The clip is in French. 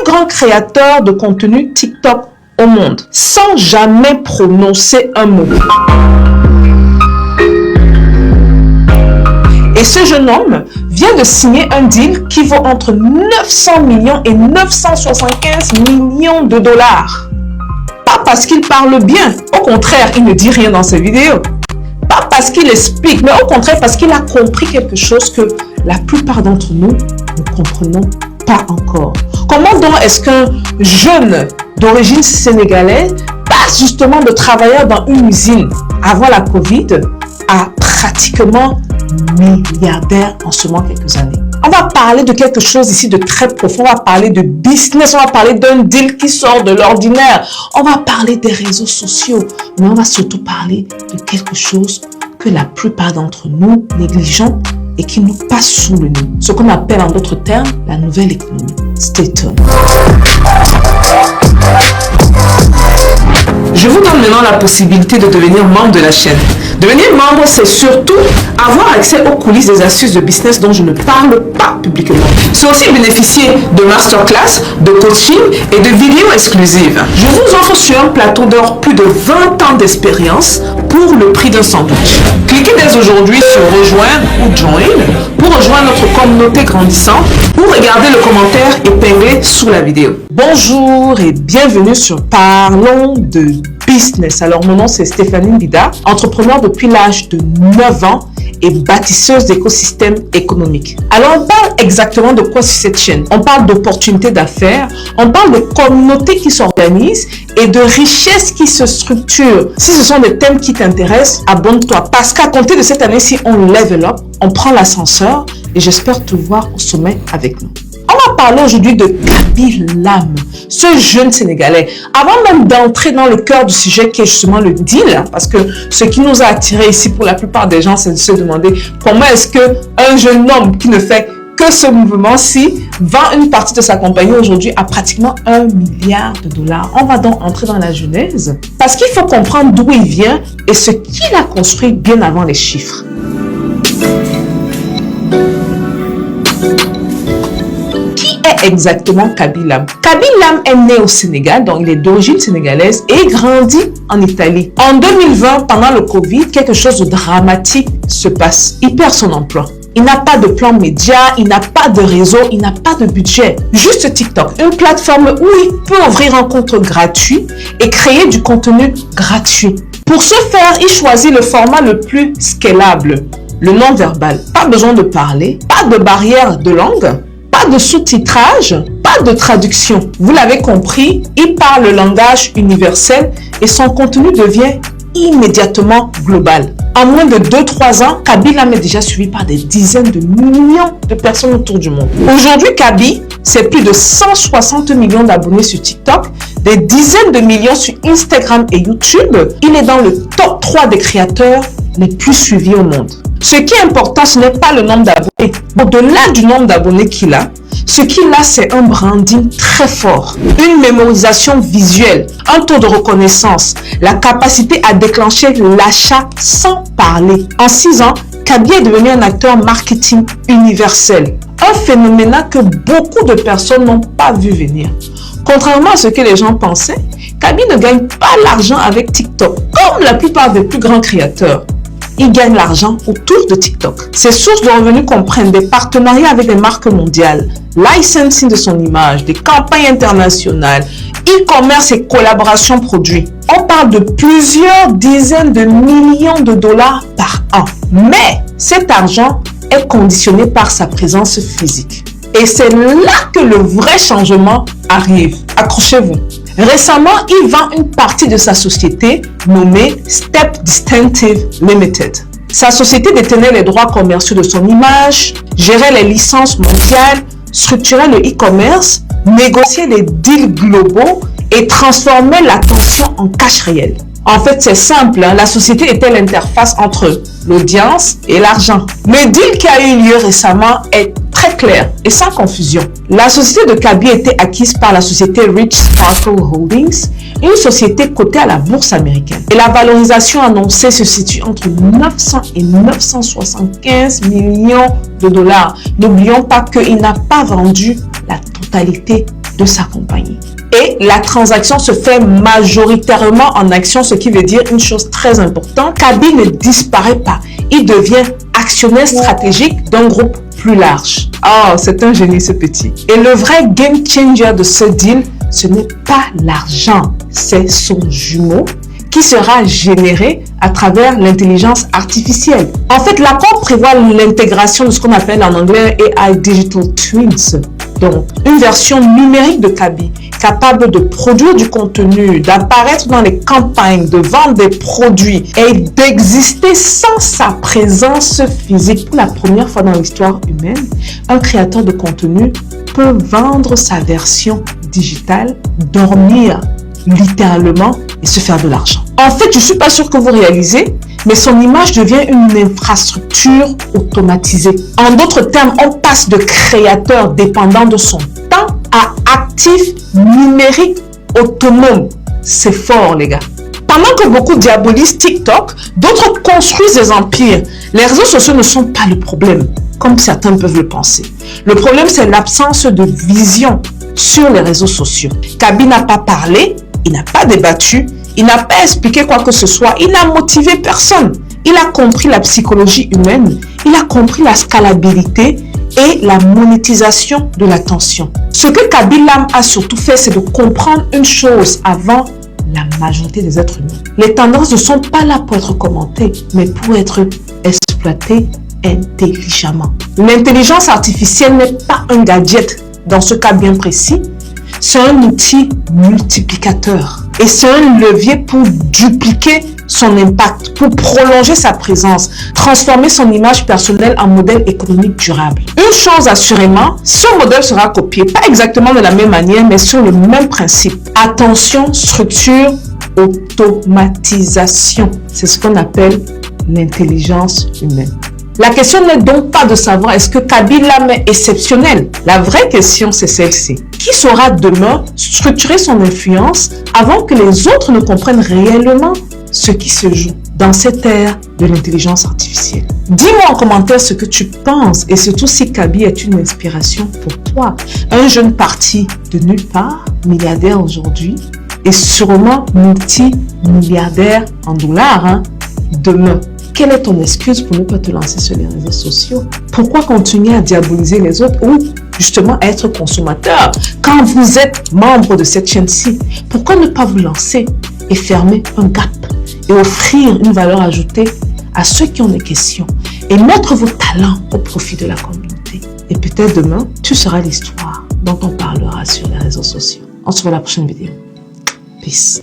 grands créateurs de contenu TikTok au monde, sans jamais prononcer un mot. Et ce jeune homme vient de signer un deal qui vaut entre 900 millions et 975 millions de dollars. Pas parce qu'il parle bien, au contraire, il ne dit rien dans ses vidéos. Pas parce qu'il explique, mais au contraire parce qu'il a compris quelque chose que la plupart d'entre nous ne comprenons pas encore. Comment donc est-ce qu'un jeune d'origine sénégalaise passe justement de travailleur dans une usine avant la Covid à pratiquement milliardaire en seulement quelques années? On va parler de quelque chose ici de très profond. On va parler de business. On va parler d'un deal qui sort de l'ordinaire. On va parler des réseaux sociaux. Mais on va surtout parler de quelque chose que la plupart d'entre nous négligeons et qui nous passe sous le nez. Ce qu'on appelle en d'autres termes la nouvelle économie. Stay tuned. Je vous donne maintenant la possibilité de devenir membre de la chaîne. Devenir membre, c'est surtout avoir accès aux coulisses des astuces de business dont je ne parle pas publiquement. C'est aussi bénéficier de masterclass, de coaching et de vidéos exclusives. Je vous offre sur un plateau d'or plus de 20 ans d'expérience pour le prix d'un sandwich. Cliquez dès aujourd'hui sur rejoindre ou join pour rejoindre notre communauté grandissante ou regardez le commentaire épinglé sous la vidéo. Bonjour et bienvenue sur Parlons de Business. Alors mon nom c'est Stéphanie Mbida, entrepreneur depuis l'âge de 9 ans et bâtisseuse d'écosystèmes économiques. Alors on parle exactement de quoi sur cette chaîne? On parle d'opportunités d'affaires, on parle de communautés qui s'organisent et de richesses qui se structurent. Si ce sont des thèmes qui t'intéressent, abonne-toi parce qu'à compter de cette année-ci, on level up, on prend l'ascenseur et j'espère te voir au sommet avec nous. On va parler aujourd'hui de Kaby Lame, ce jeune Sénégalais. Avant même d'entrer dans le cœur du sujet qui est justement le deal, parce que ce qui nous a attiré ici pour la plupart des gens, c'est de se demander comment est-ce qu'un jeune homme qui ne fait que ce mouvement-ci vend une partie de sa compagnie aujourd'hui à pratiquement 1 milliard de dollars. On va donc entrer dans la genèse parce qu'il faut comprendre d'où il vient et ce qu'il a construit bien avant les chiffres. Exactement Kaby Lame. Kaby Lame est né au Sénégal, donc il est d'origine sénégalaise et grandit en Italie. En 2020, pendant le Covid, quelque chose de dramatique se passe. Il perd son emploi. Il n'a pas de plan média, il n'a pas de réseau, il n'a pas de budget. Juste TikTok, une plateforme où il peut ouvrir un compte gratuit et créer du contenu gratuit. Pour ce faire, il choisit le format le plus scalable, le non-verbal. Pas besoin de parler, pas de barrière de langue. Pas de sous-titrage, pas de traduction. Vous l'avez compris, il parle le langage universel et son contenu devient immédiatement global. En moins de 2-3 ans, Kaby Lame est déjà suivi par des dizaines de millions de personnes autour du monde. Aujourd'hui, Kaby, c'est plus de 160 millions d'abonnés sur TikTok, des dizaines de millions sur Instagram et YouTube. Il est dans le top 3 des créateurs les plus suivis au monde. Ce qui est important, ce n'est pas le nombre d'abonnés. Au-delà du nombre d'abonnés qu'il a, ce qu'il a, c'est un branding très fort, une mémorisation visuelle, un taux de reconnaissance, la capacité à déclencher l'achat sans parler. En 6 ans, Kaby est devenu un acteur marketing universel, un phénomène que beaucoup de personnes n'ont pas vu venir. Contrairement à ce que les gens pensaient, Kaby ne gagne pas l'argent avec TikTok, comme la plupart des plus grands créateurs. Il gagne l'argent autour de TikTok. Ses sources de revenus comprennent des partenariats avec des marques mondiales, licensing de son image, des campagnes internationales, e-commerce et collaborations produits. On parle de plusieurs dizaines de millions de dollars par an. Mais cet argent est conditionné par sa présence physique. Et c'est là que le vrai changement arrive. Accrochez-vous. Récemment, il vend une partie de sa société nommée Step Distinctive Limited. Sa société détenait les droits commerciaux de son image, gérait les licences mondiales, structurait le e-commerce, négociait les deals globaux et transformait l'attention en cash réel. En fait, c'est simple, la société était l'interface entre l'audience et l'argent. Le deal qui a eu lieu récemment est très clair et sans confusion. La société de Kaby a été acquise par la société Rich Sparkle Holdings, une société cotée à la bourse américaine. Et la valorisation annoncée se situe entre 900 et 975 millions de dollars. N'oublions pas qu'il n'a pas vendu la totalité de sa compagnie. Et la transaction se fait majoritairement en actions, ce qui veut dire une chose très importante. Kaby ne disparaît pas. Il devient actionnaire stratégique d'un groupe plus large. Oh, c'est un génie ce petit. Et le vrai game changer de ce deal, ce n'est pas l'argent, c'est son jumeau qui sera généré à travers l'intelligence artificielle. En fait, l'accord prévoit l'intégration de ce qu'on appelle en anglais AI Digital Twins. Donc, une version numérique de Kaby, capable de produire du contenu, d'apparaître dans les campagnes, de vendre des produits et d'exister sans sa présence physique. Pour la première fois dans l'histoire humaine, un créateur de contenu peut vendre sa version digitale, dormir littéralement et se faire de l'argent. En fait, je ne suis pas sûre que vous réalisez, mais son image devient une infrastructure automatisée. En d'autres termes, on passe de créateur dépendant de son temps à actif numérique autonome. C'est fort, les gars. Pendant que beaucoup diabolisent TikTok, d'autres construisent des empires. Les réseaux sociaux ne sont pas le problème, comme certains peuvent le penser. Le problème, c'est l'absence de vision sur les réseaux sociaux. Kaby n'a pas parlé, il n'a pas débattu, il n'a pas expliqué quoi que ce soit, il n'a motivé personne. Il a compris la psychologie humaine, il a compris la scalabilité et la monétisation de l'attention. Ce que Kaby Lame a surtout fait, c'est de comprendre une chose avant la majorité des êtres humains. Les tendances ne sont pas là pour être commentées, mais pour être exploitées intelligemment. L'intelligence artificielle n'est pas un gadget dans ce cas bien précis, c'est un outil multiplicateur et c'est un levier pour dupliquer son impact, pour prolonger sa présence, transformer son image personnelle en modèle économique durable. Une chose assurément, ce modèle sera copié, pas exactement de la même manière, mais sur le même principe. Attention, structure, automatisation. C'est ce qu'on appelle l'intelligence humaine. La question n'est donc pas de savoir est-ce que Kaby Lame est exceptionnel. La vraie question, c'est celle-ci. Qui saura demain structurer son influence avant que les autres ne comprennent réellement ce qui se joue dans cette ère de l'intelligence artificielle? Dis-moi en commentaire ce que tu penses et surtout si Kaby est une inspiration pour toi. Un jeune parti de nulle part, milliardaire aujourd'hui et sûrement multimilliardaire en dollars demain. Quelle est ton excuse pour ne pas te lancer sur les réseaux sociaux? Pourquoi continuer à diaboliser les autres ou justement être consommateur quand vous êtes membre de cette chaîne-ci? Pourquoi ne pas vous lancer et fermer un gap et offrir une valeur ajoutée à ceux qui ont des questions et mettre vos talents au profit de la communauté? Et peut-être demain, tu seras l'histoire dont on parlera sur les réseaux sociaux. On se voit à la prochaine vidéo. Peace.